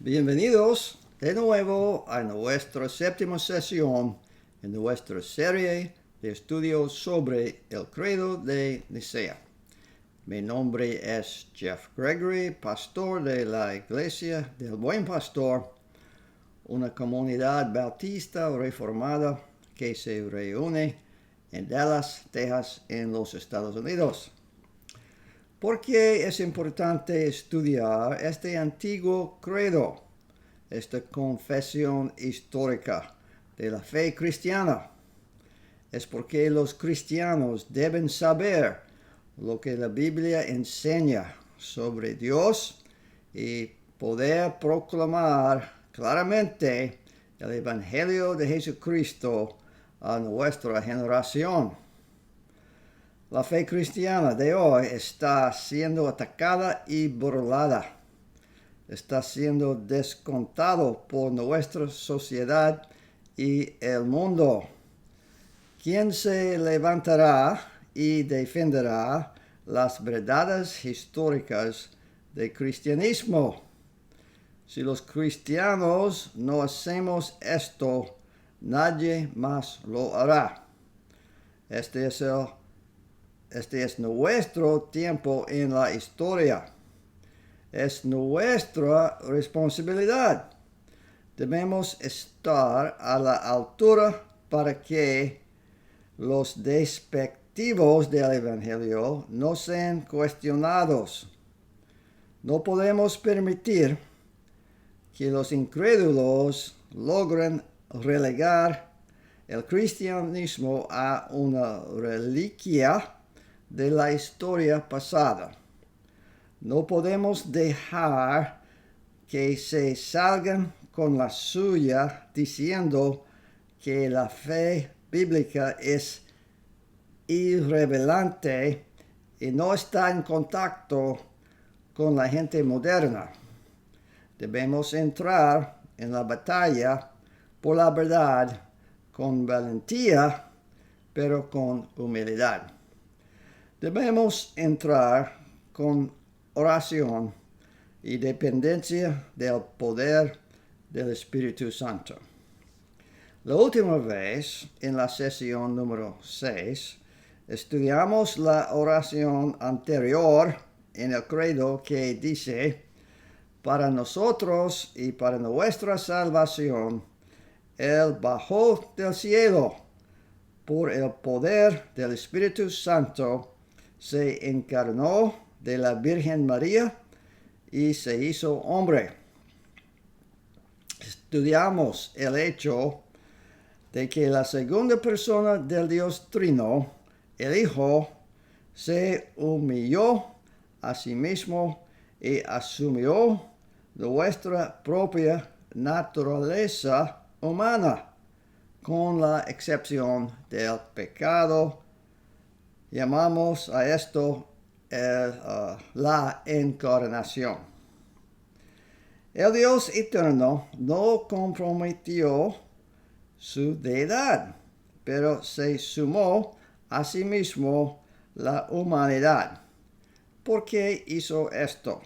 Bienvenidos de nuevo a nuestra séptima sesión en nuestra serie de estudios sobre el credo de Nicea. Mi nombre es Jeff Gregory, pastor de la Iglesia del Buen Pastor, una comunidad bautista reformada que se reúne en Dallas, Texas, en los Estados Unidos. ¿Por qué es importante estudiar este antiguo credo, esta confesión histórica de la fe cristiana? Es porque los cristianos deben saber lo que la Biblia enseña sobre Dios y poder proclamar claramente el Evangelio de Jesucristo a nuestra generación. La fe cristiana de hoy está siendo atacada y burlada. Está siendo descontado por nuestra sociedad y el mundo. ¿Quién se levantará y defenderá las verdades históricas del cristianismo? Si los cristianos no hacemos esto, nadie más lo hará. Este es nuestro tiempo en la historia. Es nuestra responsabilidad. Debemos estar a la altura para que los despectivos del Evangelio no sean cuestionados. No podemos permitir que los incrédulos logren relegar el cristianismo a una reliquia de la historia pasada. No podemos dejar que se salgan con la suya diciendo que la fe bíblica es irrelevante y no está en contacto con la gente moderna. Debemos entrar en la batalla por la verdad con valentía, pero con humildad. Debemos entrar con oración y dependencia del poder del Espíritu Santo. La última vez, en la sesión número 6, estudiamos la oración anterior en el credo que dice: para nosotros y para nuestra salvación, Él bajó del cielo, por el poder del Espíritu Santo, se encarnó de la Virgen María y se hizo hombre. Estudiamos el hecho de que la segunda persona del Dios Trino, el Hijo, se humilló a sí mismo y asumió nuestra propia naturaleza humana, con la excepción del pecado. Llamamos a esto la encarnación. El Dios eterno no comprometió su deidad, pero se sumó a sí mismo la humanidad. ¿Por qué hizo esto?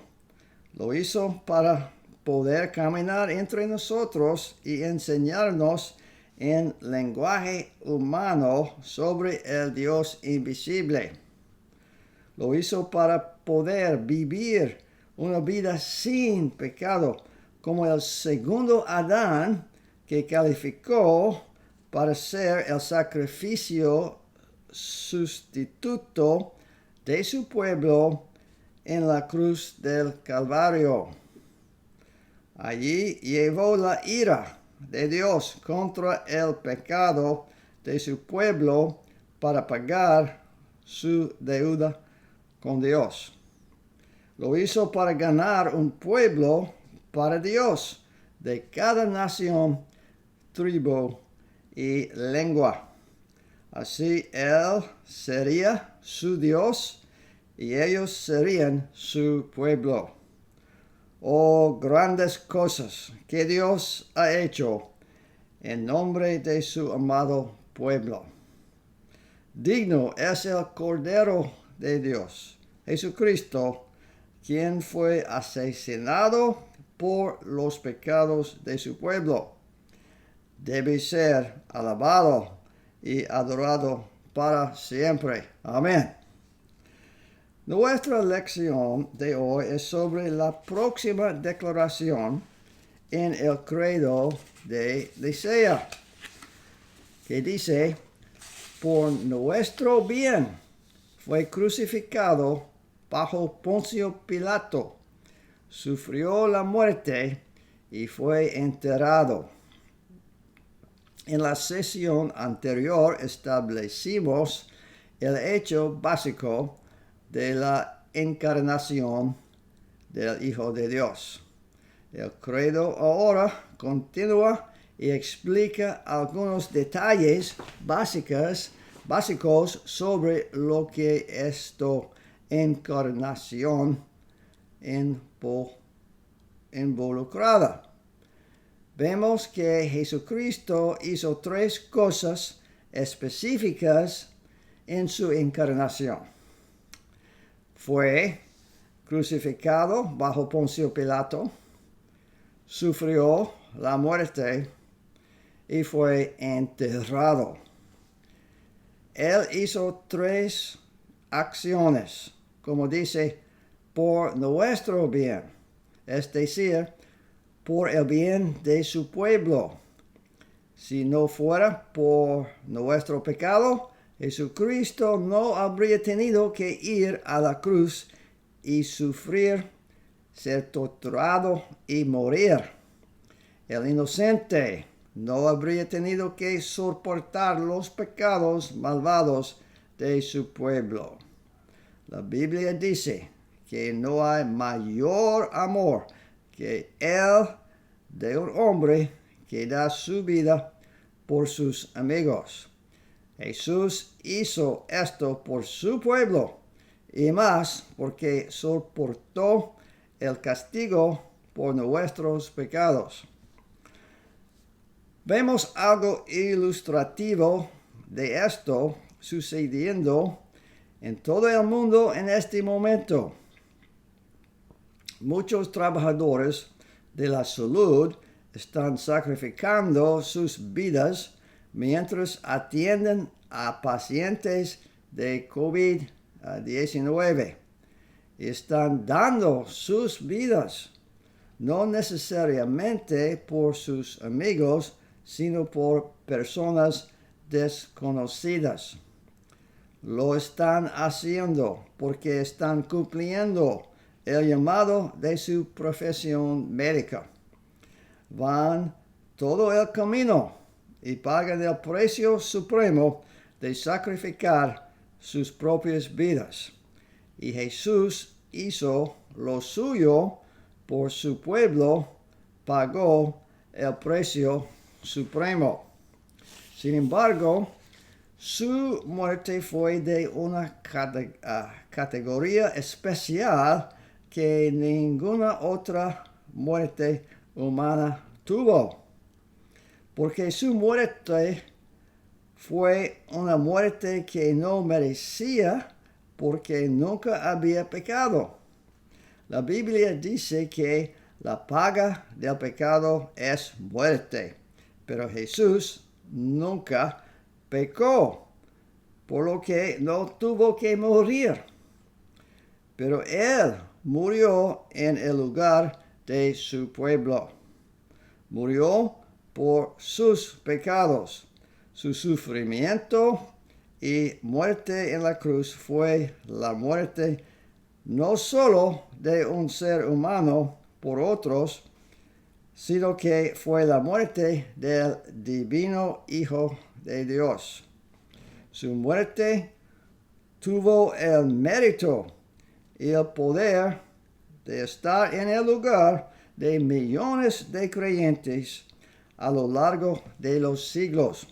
Lo hizo para poder caminar entre nosotros y enseñarnos en lenguaje humano sobre el Dios invisible. Lo hizo para poder vivir una vida sin pecado, como el segundo Adán, que calificó para ser el sacrificio sustituto de su pueblo en la cruz del Calvario. Allí llevó la ira de Dios contra el pecado de su pueblo para pagar su deuda con Dios. Lo hizo para ganar un pueblo para Dios de cada nación, tribu y lengua. Así Él sería su Dios y ellos serían su pueblo. Oh, grandes cosas que Dios ha hecho en nombre de su amado pueblo. Digno es el Cordero de Dios, Jesucristo, quien fue asesinado por los pecados de su pueblo. Debe ser alabado y adorado para siempre. Amén. Nuestra lección de hoy es sobre la próxima declaración en el credo de Nicea, que dice: por nuestro bien fue crucificado bajo Poncio Pilato, sufrió la muerte y fue enterrado. En la sesión anterior establecimos el hecho básico de la encarnación del Hijo de Dios. El credo ahora continúa y explica algunos detalles básicos sobre lo que esta encarnación involucrada. Vemos que Jesucristo hizo 3 cosas específicas en su encarnación. Fue crucificado bajo Poncio Pilato, sufrió la muerte y fue enterrado. Él hizo 3 acciones, como dice, por nuestro bien, es decir, por el bien de su pueblo. Si no fuera por nuestro pecado, Jesucristo no habría tenido que ir a la cruz y sufrir, ser torturado y morir. El inocente no habría tenido que soportar los pecados malvados de su pueblo. La Biblia dice que no hay mayor amor que el de un hombre que da su vida por sus amigos. Jesús hizo esto por su pueblo y más porque soportó el castigo por nuestros pecados. Vemos algo ilustrativo de esto sucediendo en todo el mundo en este momento. Muchos trabajadores de la salud están sacrificando sus vidas mientras atienden a pacientes de COVID-19. Están dando sus vidas, no necesariamente por sus amigos, sino por personas desconocidas. Lo están haciendo porque están cumpliendo el llamado de su profesión médica. Van todo el camino y pagan el precio supremo de sacrificar sus propias vidas. Y Jesús hizo lo suyo por su pueblo, pagó el precio supremo. Sin embargo, su muerte fue de una categoría especial que ninguna otra muerte humana tuvo, porque su muerte fue una muerte que no merecía porque nunca había pecado. La Biblia dice que la paga del pecado es muerte, pero Jesús nunca pecó, por lo que no tuvo que morir. Pero Él murió en el lugar de su pueblo. Murió por sus pecados. Su sufrimiento y muerte en la cruz fue la muerte no solo de un ser humano por otros, sino que fue la muerte del divino Hijo de Dios. Su muerte tuvo el mérito y el poder de estar en el lugar de millones de creyentes a lo largo de los siglos.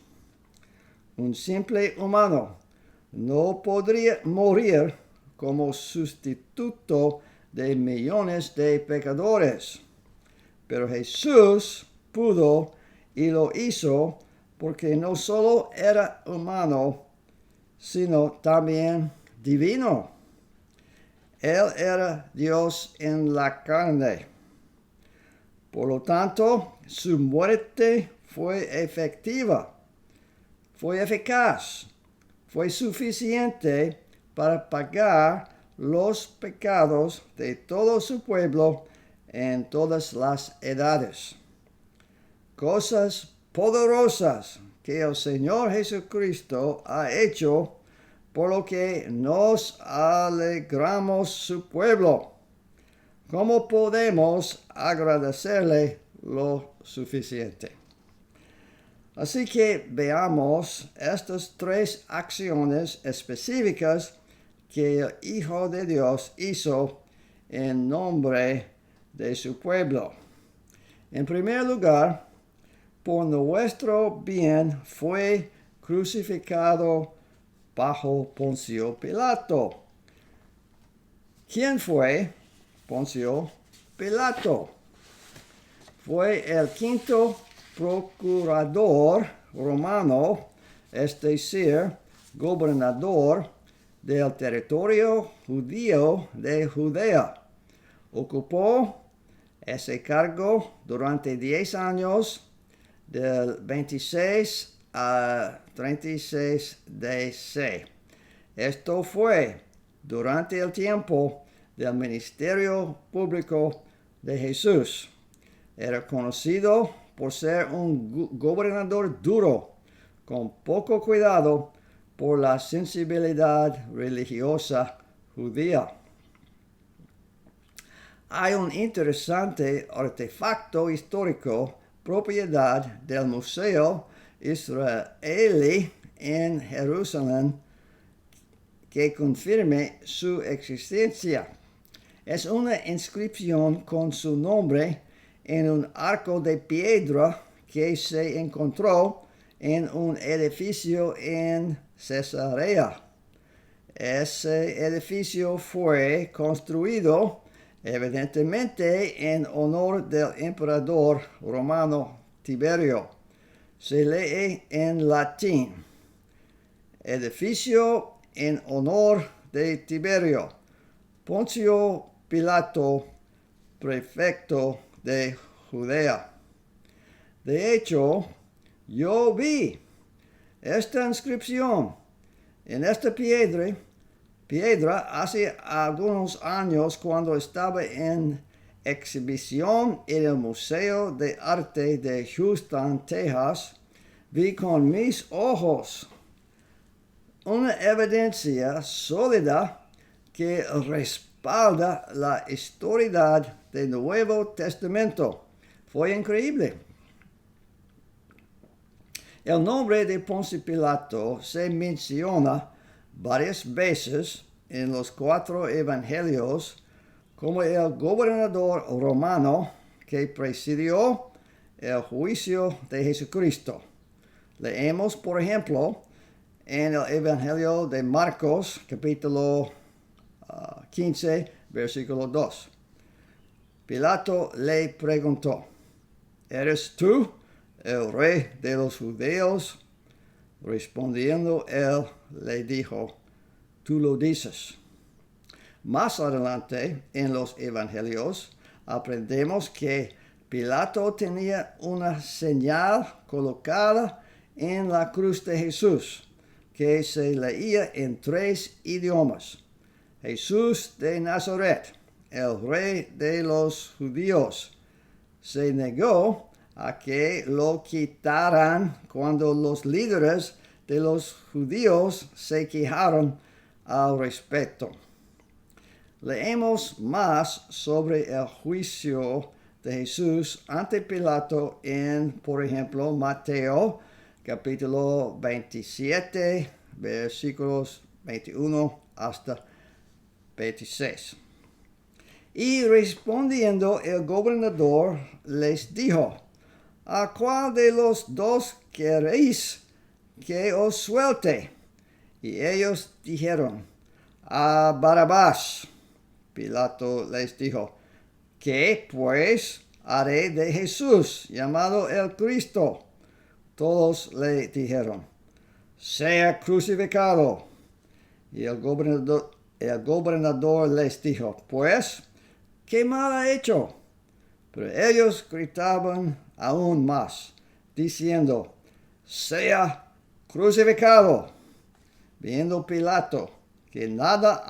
Un simple humano no podría morir como sustituto de millones de pecadores. Pero Jesús pudo y lo hizo porque no solo era humano, sino también divino. Él era Dios en la carne. Por lo tanto, su muerte fue efectiva, fue eficaz, fue suficiente para pagar los pecados de todo su pueblo en todas las edades. Cosas poderosas que el Señor Jesucristo ha hecho, por lo que nos alegramos su pueblo. ¿Cómo podemos agradecerle lo suficiente? Así que veamos estas 3 acciones específicas que el Hijo de Dios hizo en nombre de su pueblo. En primer lugar, por nuestro bien fue crucificado bajo Poncio Pilato. ¿Quién fue Poncio Pilato? Fue el 5º procurador romano, es decir, gobernador del territorio judío de Judea. Ocupó ese cargo durante 10 años, del 26 a 36 DC. Esto fue durante el tiempo del ministerio público de Jesús. Era conocido por ser un gobernador duro, con poco cuidado por la sensibilidad religiosa judía. Hay un interesante artefacto histórico, propiedad del Museo Israelí en Jerusalén, que confirme su existencia. Es una inscripción con su nombre en un arco de piedra que se encontró en un edificio en Cesarea. Ese edificio fue construido evidentemente en honor del emperador romano Tiberio. Se lee en latín: edificio en honor de Tiberio, Poncio Pilato, prefecto de Judea. De hecho, yo vi esta inscripción en esta piedra hace algunos años cuando estaba en exhibición en el Museo de Arte de Houston, Texas. Vi con mis ojos una evidencia sólida que respalda la historicidad del Nuevo Testamento. Fue increíble. El nombre de Poncio Pilato se menciona varias veces en los 4 evangelios como el gobernador romano que presidió el juicio de Jesucristo. Leemos, por ejemplo, en el Evangelio de Marcos, capítulo 15, versículo 2. Pilato le preguntó: ¿eres tú el rey de los judíos? Respondiendo él, le dijo: tú lo dices. Más adelante, en los evangelios, aprendemos que Pilato tenía una señal colocada en la cruz de Jesús, que se leía en 3 idiomas. Jesús de Nazaret, el rey de los judíos. Se negó a que lo quitaran cuando los líderes de los judíos se quejaron al respecto. Leemos más sobre el juicio de Jesús ante Pilato en, por ejemplo, Mateo, capítulo 27, versículos 21 hasta 26. Y respondiendo el gobernador les dijo: ¿a cuál de los 2 queréis que os suelte? Y ellos dijeron: a Barrabás. Pilato les dijo: ¿qué pues haré de Jesús, llamado el Cristo? Todos le dijeron: sea crucificado. Y el gobernador les dijo: pues, ¿qué mal ha hecho? Pero ellos gritaban aún más, diciendo, sea crucificado. Viendo Pilato que nada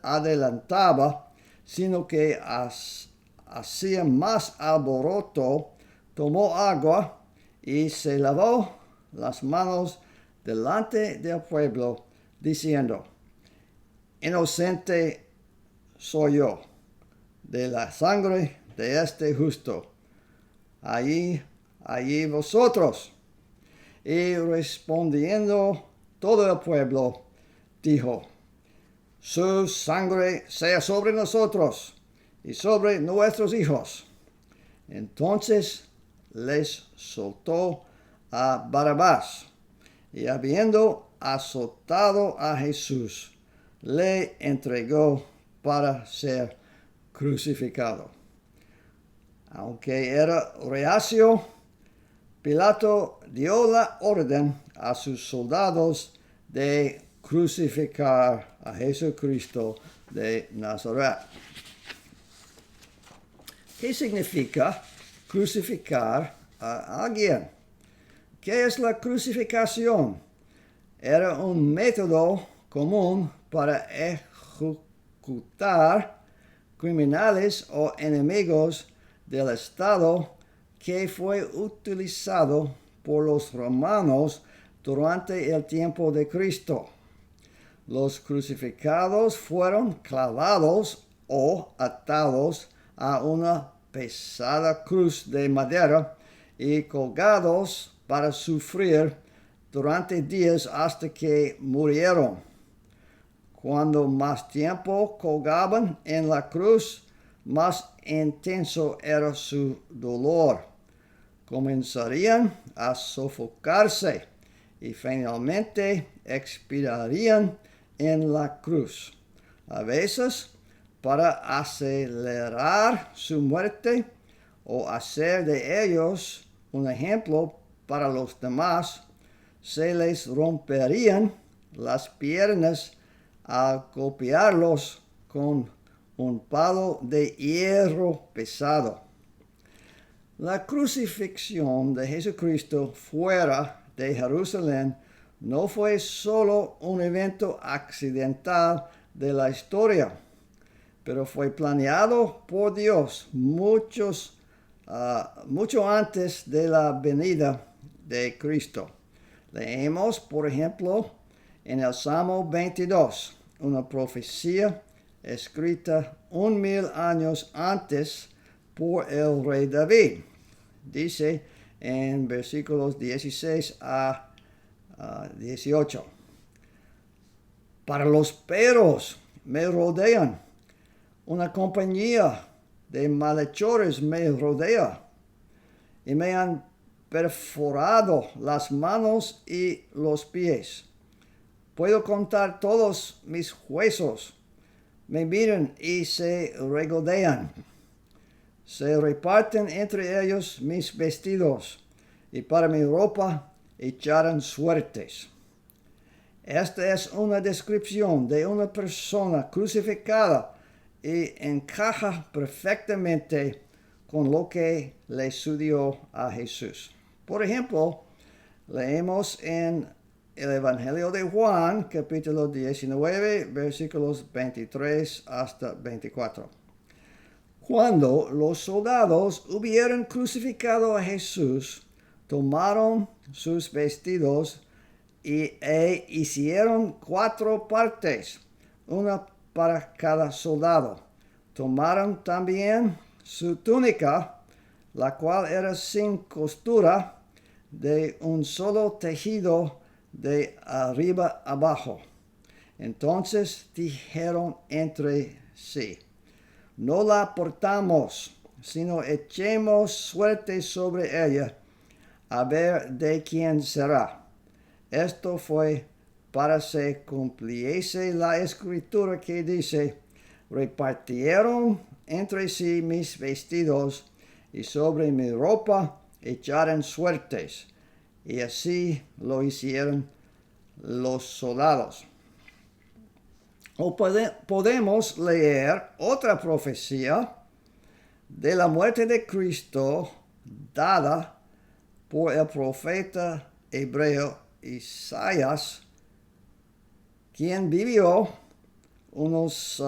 adelantaba, sino que hacía más alboroto, tomó agua y se lavó las manos delante del pueblo, diciendo, inocente soy yo de la sangre de este justo. Allí vosotros. Y respondiendo todo el pueblo, dijo, su sangre sea sobre nosotros y sobre nuestros hijos. Entonces les soltó a Barrabás, y habiendo azotado a Jesús, le entregó para ser crucificado. Aunque era reacio, Pilato dio la orden a sus soldados de crucificar a Jesucristo de Nazaret. ¿Qué significa crucificar a alguien? ¿Qué es la crucificación? Era un método común para ejecutar criminales o enemigos del Estado que fue utilizado por los romanos durante el tiempo de Cristo. Los crucificados fueron clavados o atados a una pesada cruz de madera y colgados para sufrir durante días hasta que murieron. Cuando más tiempo colgaban en la cruz, más intenso era su dolor. Comenzarían a sofocarse y finalmente expirarían en la cruz. A veces, para acelerar su muerte o hacer de ellos un ejemplo para los demás, se les romperían las piernas al golpearlos con un palo de hierro pesado. La crucifixión de Jesucristo fuera de Jerusalén no fue solo un evento accidental de la historia, pero fue planeado por Dios mucho antes de la venida de Cristo. Leemos, por ejemplo, en el Salmo 22, una profecía escrita 1000 años antes por el rey David. Dice en versículos 16 a 18. Para los perros me rodean, una compañía de malhechores me rodea, y me han perforado las manos y los pies. Puedo contar todos mis huesos, me miran y se regodean. Se reparten entre ellos mis vestidos, y para mi ropa echaron suertes. Esta es una descripción de una persona crucificada y encaja perfectamente con lo que le sucedió a Jesús. Por ejemplo, leemos en el Evangelio de Juan, capítulo 19, versículos 23 hasta 24. Cuando los soldados hubieron crucificado a Jesús, tomaron sus vestidos e hicieron 4 partes, una para cada soldado. Tomaron también su túnica, la cual era sin costura, de un solo tejido de arriba abajo. Entonces dijeron entre sí, no la portamos, sino echemos suerte sobre ella, a ver de quién será. Esto fue para que se cumpliese la escritura que dice, repartieron entre sí mis vestidos, y sobre mi ropa echaron suertes. Y así lo hicieron los soldados. O podemos leer otra profecía de la muerte de Cristo dada por el profeta hebreo Isaías, quien vivió unos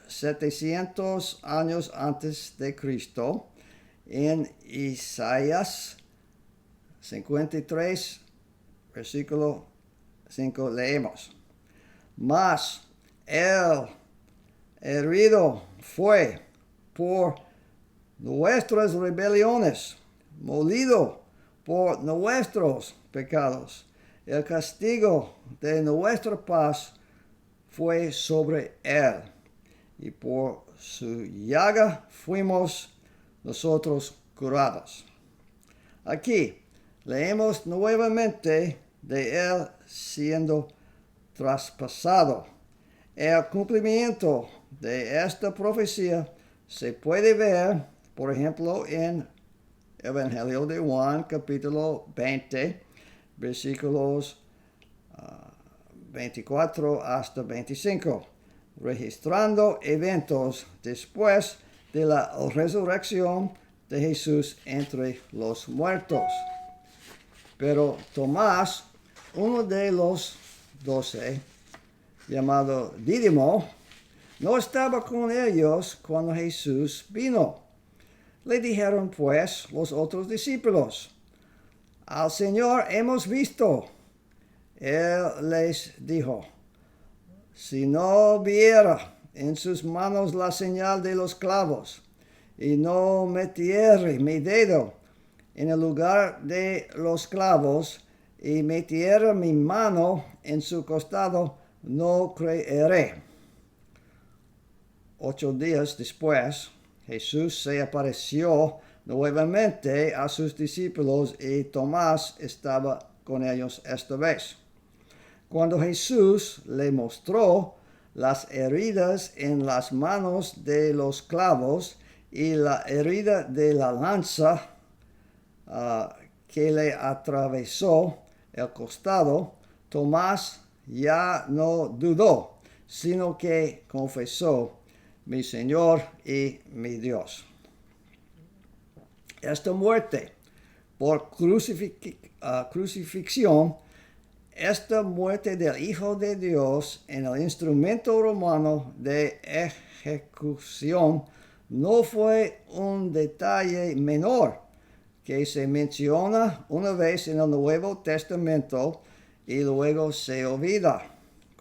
700 años antes de Cristo. En Isaías 53, versículo 5 leemos: Mas el herido fue por nuestras rebeliones, molido por nuestros pecados. El castigo de nuestra paz fue sobre él, y por su llaga fuimos nosotros curados. Aquí leemos nuevamente de él siendo traspasado. El cumplimiento de esta profecía se puede ver, por ejemplo, en Evangelio de Juan, capítulo 20, versículos 24 hasta 25, registrando eventos después de la resurrección de Jesús entre los muertos. Pero Tomás, uno de los 12, llamado Dídimo, no estaba con ellos cuando Jesús vino. Le dijeron pues los otros discípulos: Al Señor hemos visto. Él les dijo: Si no viera en sus manos la señal de los clavos, y no metiere mi dedo en el lugar de los clavos, y metiera mi mano en su costado, no creeré. 8 días después, Jesús se apareció nuevamente a sus discípulos y Tomás estaba con ellos esta vez. Cuando Jesús le mostró las heridas en las manos de los clavos y la herida de la lanza que le atravesó el costado, Tomás ya no dudó, sino que confesó: Mi Señor y mi Dios. Esta muerte por crucifixión, esta muerte del Hijo de Dios en el instrumento romano de ejecución, no fue un detalle menor que se menciona una vez en el Nuevo Testamento y luego se olvida.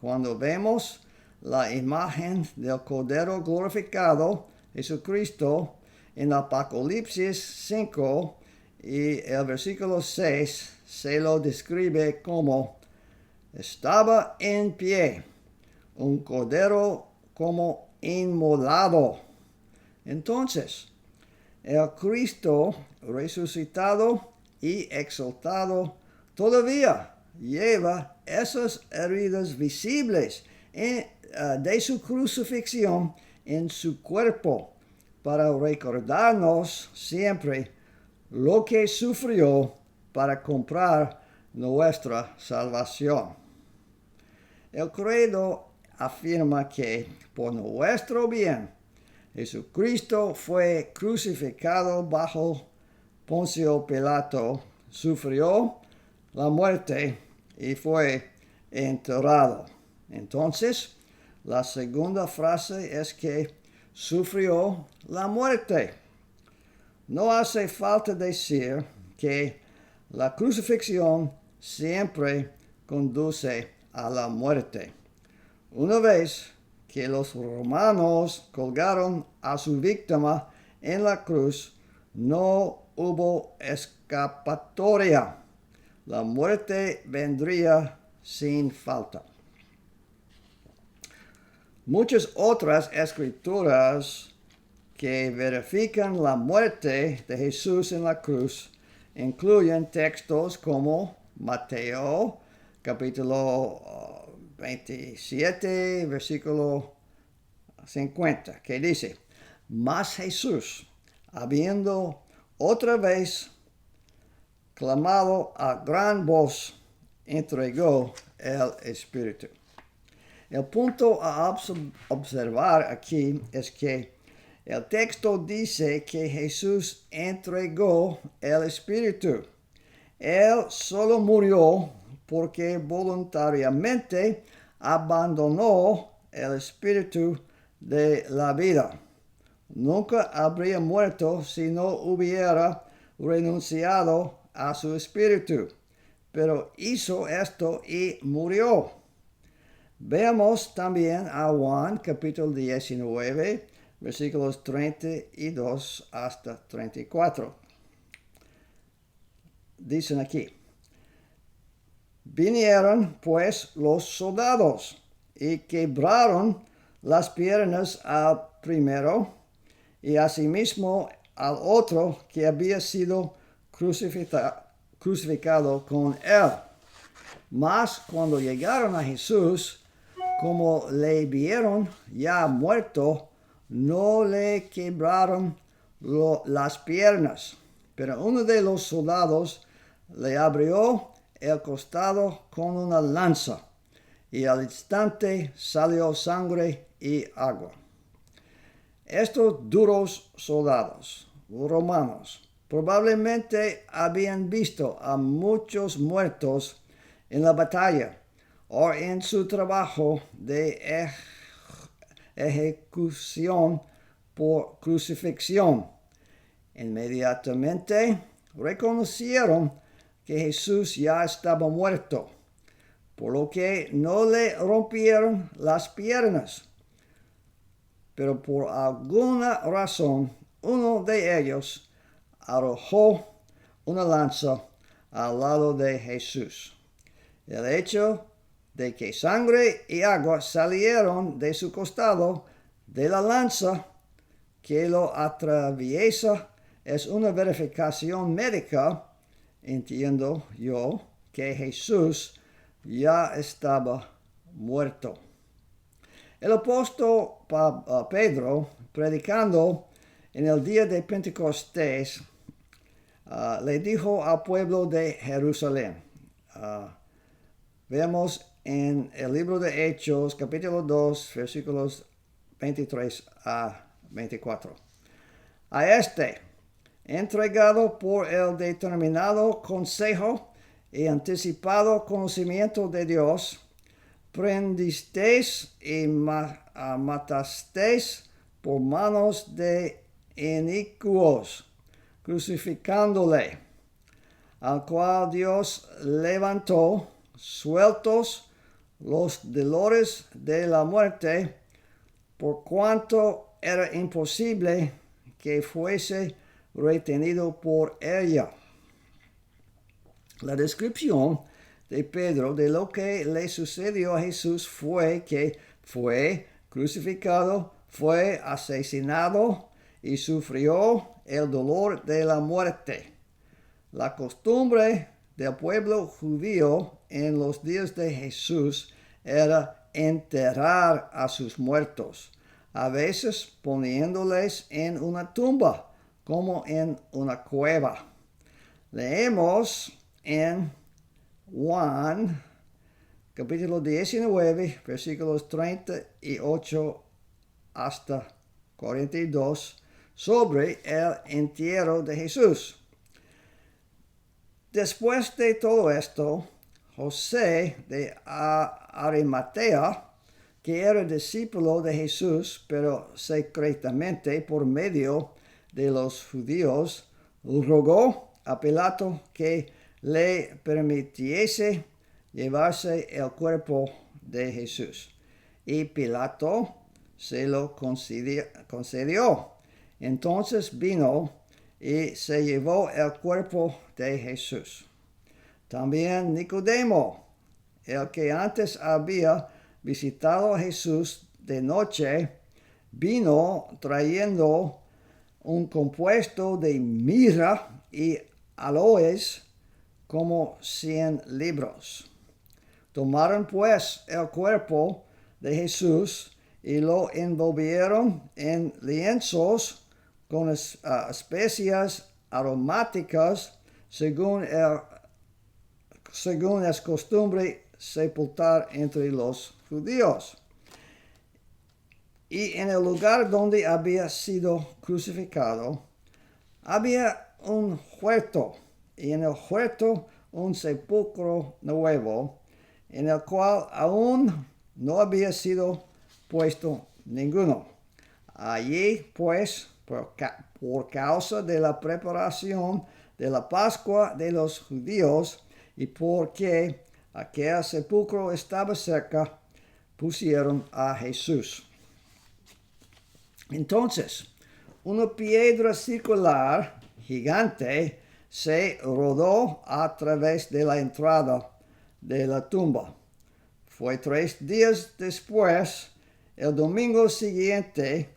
Cuando vemos la imagen del Cordero glorificado, Jesucristo, en Apocalipsis 5 y el versículo 6, se lo describe como: estaba en pie un cordero como inmolado. Entonces, el Cristo resucitado y exaltado todavía lleva esas heridas visibles de su crucifixión en su cuerpo para recordarnos siempre lo que sufrió para comprar nuestra salvación. El credo afirma que por nuestro bien Jesucristo fue crucificado bajo Poncio Pilato, sufrió la muerte y fue enterrado. Entonces, la segunda frase es que sufrió la muerte. No hace falta decir que la crucifixión siempre conduce a la muerte. Una vez que los romanos colgaron a su víctima en la cruz, no hubo escapatoria. La muerte vendría sin falta. Muchas otras escrituras que verifican la muerte de Jesús en la cruz incluyen textos como Mateo, capítulo 27, versículo 50, que dice: Mas Jesús, habiendo otra vez clamado a gran voz, entregó el Espíritu. El punto a observar aquí es que El texto dice que Jesús entregó el Espíritu. Él solo murió porque voluntariamente abandonó el Espíritu de la vida. Nunca habría muerto si no hubiera renunciado a su espíritu, pero hizo esto y murió. Veamos también a Juan capítulo 19, versículos 32 hasta 34. Dicen aquí: vinieron pues los soldados y quebraron las piernas al primero y asimismo al otro que había sido crucificado con él. Mas cuando llegaron a Jesús, como le vieron ya muerto, no le quebraron las piernas. Pero uno de los soldados le abrió el costado con una lanza, y al instante salió sangre y agua. Estos duros soldados romanos probablemente habían visto a muchos muertos en la batalla o en su trabajo de ejecución por crucifixión. Inmediatamente reconocieron que Jesús ya estaba muerto, por lo que no le rompieron las piernas. Pero por alguna razón, uno de ellos arrojó una lanza al lado de Jesús. El hecho de que sangre y agua salieron de su costado de la lanza que lo atraviesa es una verificación médica, entiendo yo, que Jesús ya estaba muerto. El apóstol Pedro, predicando en el día de Pentecostés, le dijo al pueblo de Jerusalén. Vemos en el libro de Hechos, capítulo 2, versículos 23 a 24. A este, entregado por el determinado consejo y anticipado conocimiento de Dios, prendisteis y matasteis por manos de inicuos, crucificándole, al cual Dios levantó, sueltos los dolores de la muerte, por cuanto era imposible que fuese retenido por ella. La descripción de Pedro de lo que le sucedió a Jesús fue que fue crucificado, fue asesinado y sufrió el dolor de la muerte. La costumbre del pueblo judío en los días de Jesús era enterrar a sus muertos, a veces poniéndoles en una tumba, como en una cueva. Leemos en Juan, capítulo 19, versículos 38 hasta 42, sobre el entierro de Jesús. Después de todo esto, José de Arimatea, que era discípulo de Jesús, pero secretamente por medio de los judíos, rogó a Pilato que le permitiese llevarse el cuerpo de Jesús. Y Pilato se lo concedió. Entonces vino y se llevó el cuerpo de Jesús. También Nicodemo, el que antes había visitado a Jesús de noche, vino trayendo un compuesto de mirra y aloes, como 100 libros. Tomaron pues el cuerpo de Jesús y lo envolvieron en lienzos con especias aromáticas, según es costumbre sepultar entre los judíos. Y en el lugar donde había sido crucificado, había un huerto, y en el huerto un sepulcro nuevo, en el cual aún no había sido puesto ninguno. Allí, pues, por causa de la preparación de la Pascua de los judíos y porque aquel sepulcro estaba cerca, pusieron a Jesús. Entonces, una piedra circular gigante se rodó a través de la entrada de la tumba. Fue 3 días después, el domingo siguiente,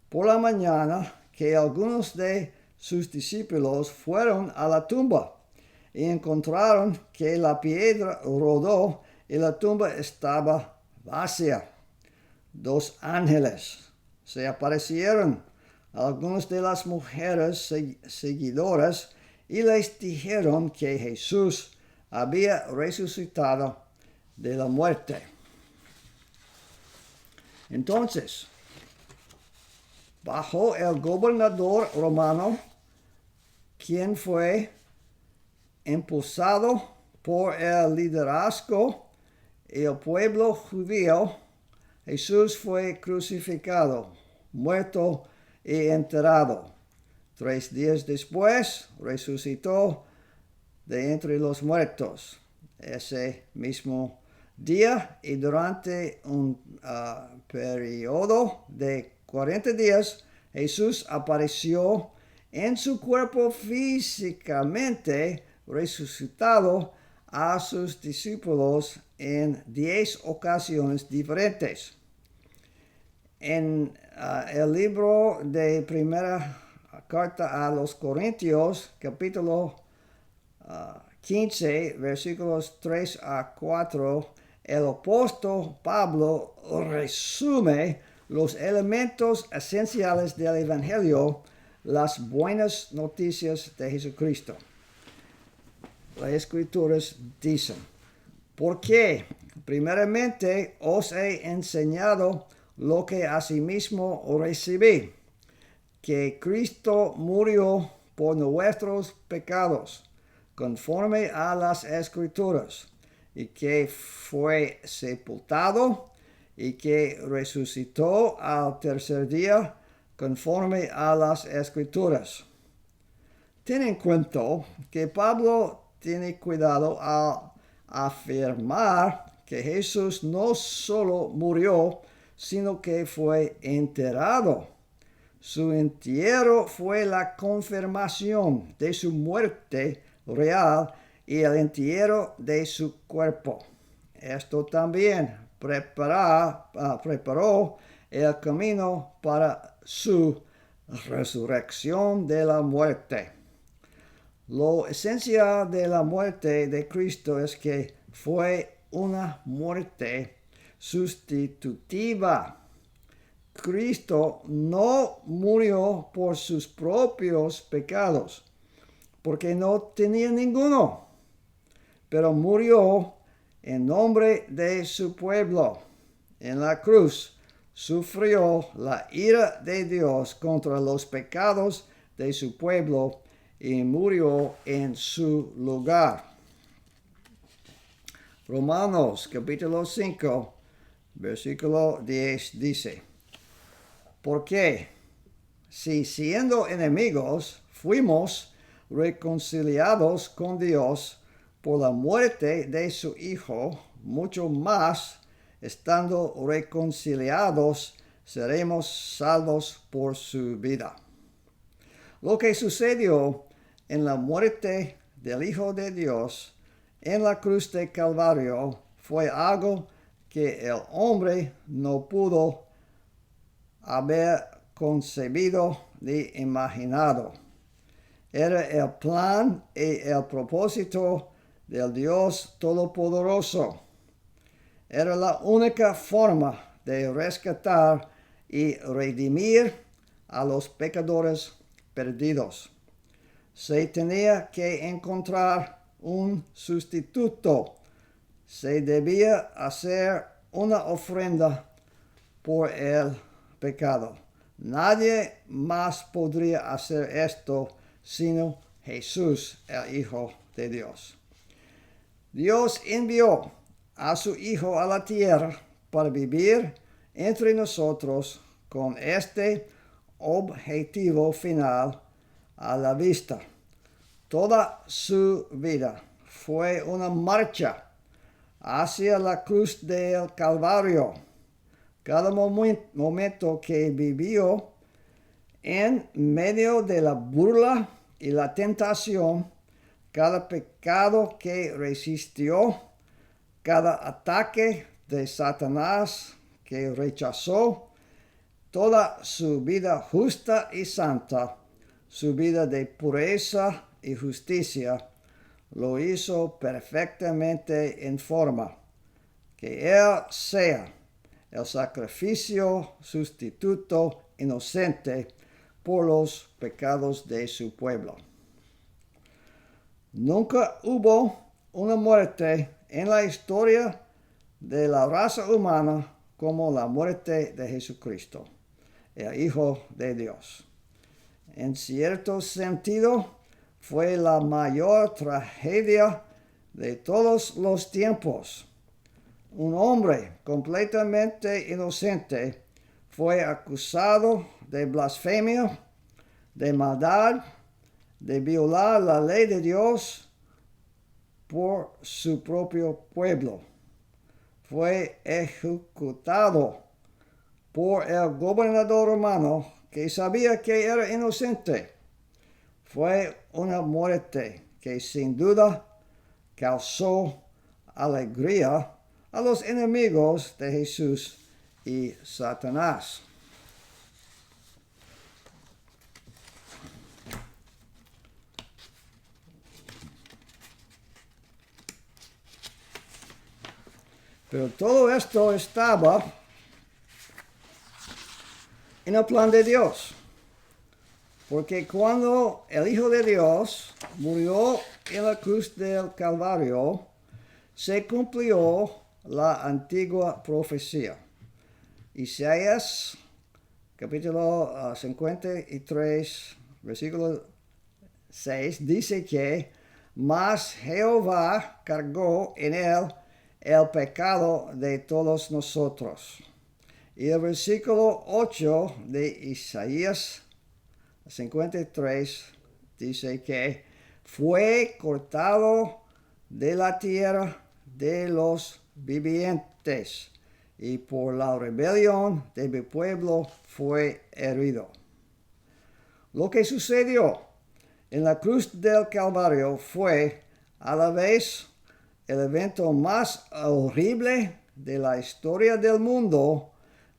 por la mañana, que algunos de sus discípulos fueron a la tumba y encontraron que la piedra rodó y la tumba estaba vacía. 2 ángeles se aparecieron a algunas de las mujeres seguidoras y les dijeron que Jesús había resucitado de la muerte. Entonces, bajo el gobernador romano, quien fue impulsado por el liderazgo y el pueblo judío, Jesús fue crucificado, muerto y enterrado. 3 días después resucitó de entre los muertos. Ese mismo día y durante un periodo de 40 días, Jesús apareció en su cuerpo físicamente resucitado a sus discípulos en 10 ocasiones diferentes. En el libro de primera carta a los Corintios, capítulo 15, versículos 3 a 4, el apóstol Pablo resume los elementos esenciales del Evangelio, las buenas noticias de Jesucristo. Las Escrituras dicen, porque primeramente os he enseñado lo que asimismo recibí, que Cristo murió por nuestros pecados, conforme a las Escrituras, y que fue sepultado, y que resucitó al tercer día, conforme a las Escrituras. Ten en cuenta que Pablo tiene cuidado al afirmar que Jesús no solo murió, sino que fue enterrado. Su entierro fue la confirmación de su muerte real y el entierro de su cuerpo. Esto también preparó el camino para su resurrección de la muerte. Lo esencial de la muerte de Cristo es que fue una muerte sustitutiva. Cristo no murió por sus propios pecados, porque no tenía ninguno, pero murió en nombre de su pueblo. En la cruz sufrió la ira de Dios contra los pecados de su pueblo y murió en su lugar. Romanos capítulo 5, versículo 10 dice, porque si siendo enemigos fuimos reconciliados con Dios por la muerte de su Hijo, mucho más, estando reconciliados, seremos salvos por su vida. Lo que sucedió en la muerte del Hijo de Dios en la cruz de Calvario fue algo que el hombre no pudo haber concebido ni imaginado. Era el plan y el propósito del Dios Todopoderoso. Era la única forma de rescatar y redimir a los pecadores perdidos. Se tenía que encontrar un sustituto. Se debía hacer una ofrenda por el pecado. Nadie más podría hacer esto sino Jesús, el Hijo de Dios. Dios envió a su Hijo a la tierra para vivir entre nosotros con este objetivo final a la vista. Toda su vida fue una marcha hacia la cruz del Calvario. Cada momento que vivió en medio de la burla y la tentación, cada pecado que resistió, cada ataque de Satanás que rechazó, toda su vida justa y santa, su vida de pureza y justicia, lo hizo perfectamente en forma que Él sea el sacrificio sustituto inocente por los pecados de su pueblo. Nunca hubo una muerte en la historia de la raza humana como la muerte de Jesucristo, el Hijo de Dios. En cierto sentido, fue la mayor tragedia de todos los tiempos. Un hombre completamente inocente fue acusado de blasfemia, de maldad, de violar la ley de Dios por su propio pueblo. Fue ejecutado por el gobernador romano que sabía que era inocente. Fue una muerte que sin duda causó alegría a los enemigos de Jesús y Satanás. Pero todo esto estaba en el plan de Dios. Porque cuando el Hijo de Dios murió en la cruz del Calvario, se cumplió la antigua profecía. Isaías, capítulo 53, versículo 6, dice que mas Jehová cargó en él el pecado de todos nosotros. Y el versículo 8 de Isaías 53 dice que fue cortado de la tierra de los vivientes y por la rebelión de mi pueblo fue herido. Lo que sucedió en la cruz del Calvario fue a la vez el evento más horrible de la historia del mundo,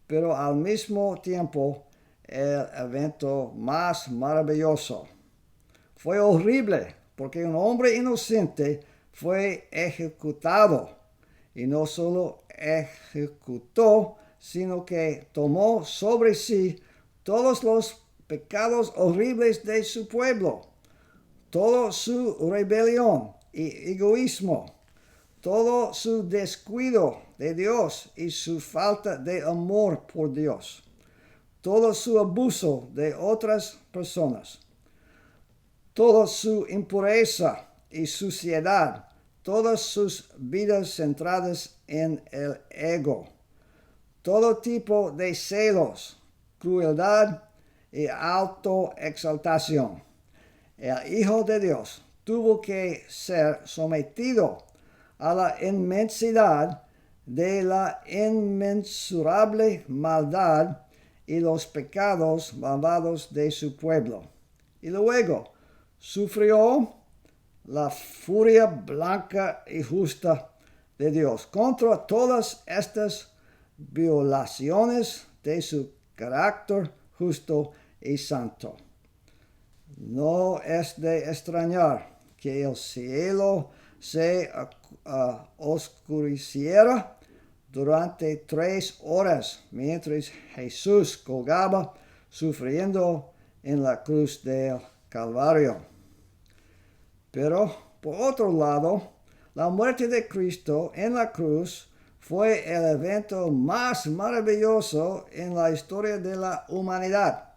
pero al mismo tiempo el evento más maravilloso. Fue horrible porque un hombre inocente fue ejecutado y no solo ejecutó, sino que tomó sobre sí todos los pecados horribles de su pueblo, toda su rebelión y egoísmo, todo su descuido de Dios y su falta de amor por Dios, todo su abuso de otras personas, toda su impureza y suciedad, todas sus vidas centradas en el ego, todo tipo de celos, crueldad y autoexaltación. El Hijo de Dios tuvo que ser sometido a la inmensidad de la inmensurable maldad y los pecados malvados de su pueblo. Y luego sufrió la furia blanca y justa de Dios contra todas estas violaciones de su carácter justo y santo. No es de extrañar que el cielo se oscureciera durante 3 horas mientras Jesús colgaba sufriendo en la cruz del Calvario. Pero, por otro lado, la muerte de Cristo en la cruz fue el evento más maravilloso en la historia de la humanidad.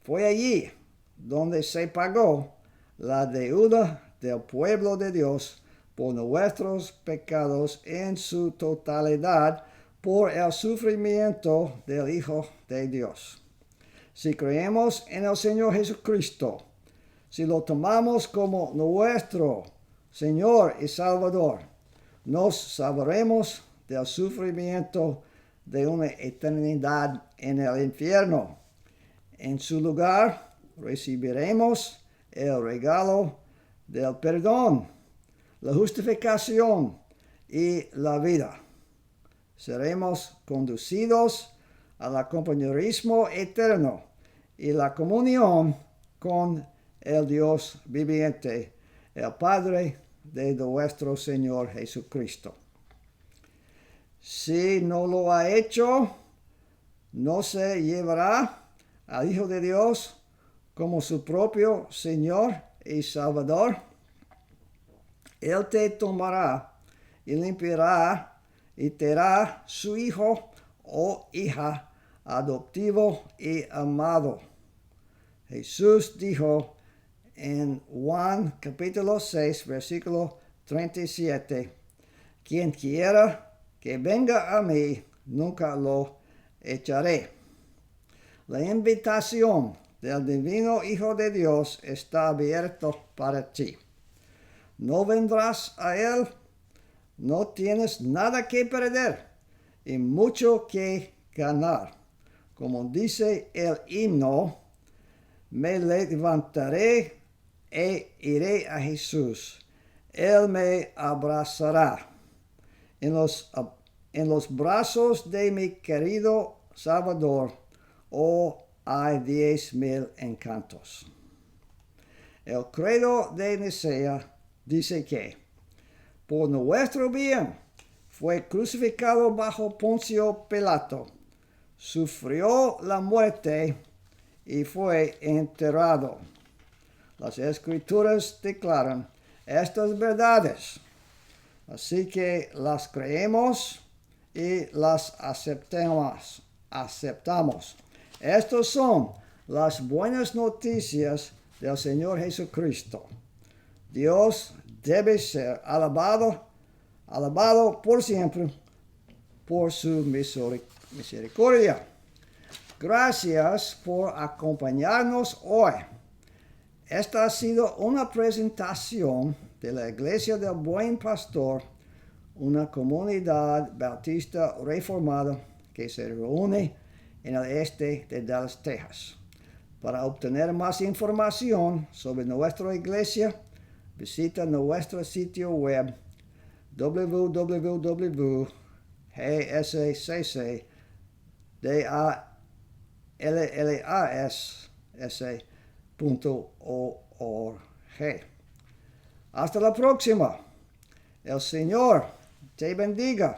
Fue allí donde se pagó la deuda del pueblo de Dios por nuestros pecados en su totalidad por el sufrimiento del Hijo de Dios. Si creemos en el Señor Jesucristo, si lo tomamos como nuestro Señor y Salvador, nos salvaremos del sufrimiento de una eternidad en el infierno. En su lugar recibiremos el regalo del perdón, la justificación y la vida. Seremos conducidos al compañerismo eterno y la comunión con el Dios viviente, el Padre de nuestro Señor Jesucristo. Si no lo ha hecho, no se llevará al Hijo de Dios como su propio Señor y Salvador. Él te tomará y limpiará y te hará su hijo o hija adoptivo y amado. Jesús dijo en Juan capítulo 6, versículo 37, quien quiera que venga a mí, nunca lo echaré. La invitación del divino Hijo de Dios está abierta para ti. No vendrás a Él, no tienes nada que perder y mucho que ganar. Como dice el himno, me levantaré e iré a Jesús. Él me abrazará. En los brazos de mi querido Salvador, hay 10,000 encantos. El credo de Nicea dice que por nuestro bien fue crucificado bajo Poncio Pilato, sufrió la muerte y fue enterrado. Las Escrituras declaran estas verdades, así que las creemos y las aceptamos. Estas son las buenas noticias del Señor Jesucristo. Dios debe ser alabado por siempre por su misericordia. Gracias por acompañarnos hoy. Esta ha sido una presentación de la Iglesia del Buen Pastor, una comunidad bautista reformada que se reúne en el este de Dallas, Texas. Para obtener más información sobre nuestra iglesia, visita nuestro sitio web www.gscdallas.org. Hasta la próxima. El Señor te bendiga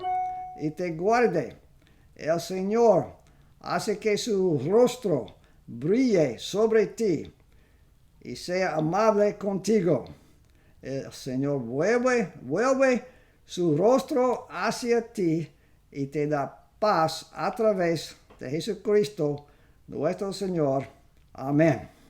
y te guarde. El Señor hace que su rostro brille sobre ti y sea amable contigo. El Señor vuelve su rostro hacia ti y te da paz a través de Jesucristo, nuestro Señor. Amén.